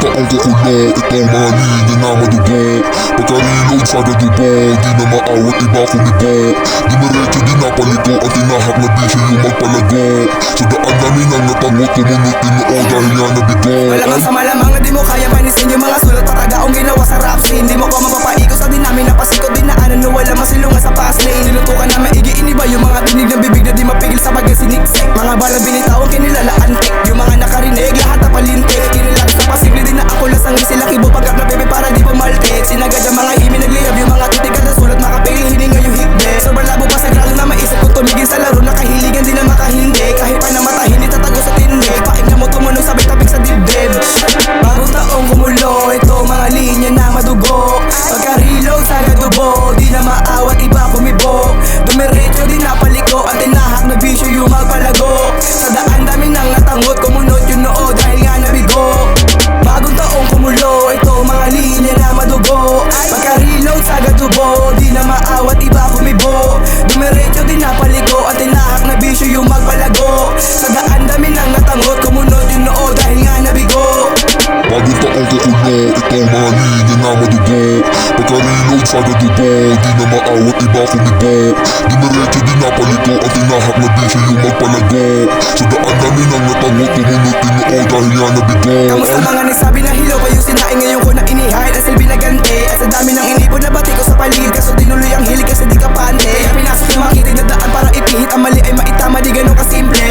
taong kukulo, itong mga linya na madugo. Pagka-reload sa gadubo, di na maawat iba kumibo. Dumiretso di napaliko, ang tinahak na bisyo yung magpalago. Sa daan namin ang natangot, kumunot tinoo dahil nga nabigo. Malamang sa malamang na di mo kaya panisin yung mga sulat patagaong ginawa sa rap scene. Di mo ko mapapaikot sa dinamin na pasikot din na ano na wala masilungan sa fast lane. Nilutukan na maigi iniba yung mga tinig ng bibig na di mapigil sa pag-siniksik. Mga balang binitawang kinilala antik, yung mga nakarinig lahat na palintik. Kinilag sa pasigli din na ako lasang sila kibo pagkat na bebe para di pumaltik. Sinagad ang mga himi nagliyab yung mga titig at sulat makapili hininga yung higde. Sobrang labo pa sa grado na maisip ko tumigil sa laro na kahiligan din na makahindi. Kahit pa na mata hindi tatago sa tindig, paik na mo tumunong sabay tapik sa dibdib. Bagong taong kumulo, ito mga linya na madugo. Pagka-reload sa gadubo, di na maawat iba kumibo. Dumiretso di na paliko, ang tinahak na bisyo yung magpalago. Sa daan dami nang natangot, kumunot yung noo dahil nga nabigo. Bagong taong kumulo, ito mga linya na madugo. Pagka-reload sa gadubo, di na maawat iba kumibo. Dumiretso di na paliko, ang tinahak na bisyo yung magpalago. Sa daan dami nang natangot, kumunot yung noo dahil nga nabigo. Bagong taong kukulo, itong mga linya na madugo. Pagka-reload sa gadubo, di na maawat iba kumibo. Dumiretso di napaliko, ang tinahak na bisyo yung magpalago. Sa daan namin ang natangot, kumunot tinoo dahil nga nabigo. Kamusta mga nagsabi na hilaw pa yung sinaing ngayon ko na inihide ang silbi na ganti. At sa dami ng inipon na bati ko sa paligid, kaso tinuloy ang hilig kasi di ka pante. Kaya pinasok yung mga kitig na daan para ipihit ang mali ay maitama, di ganun kasimple.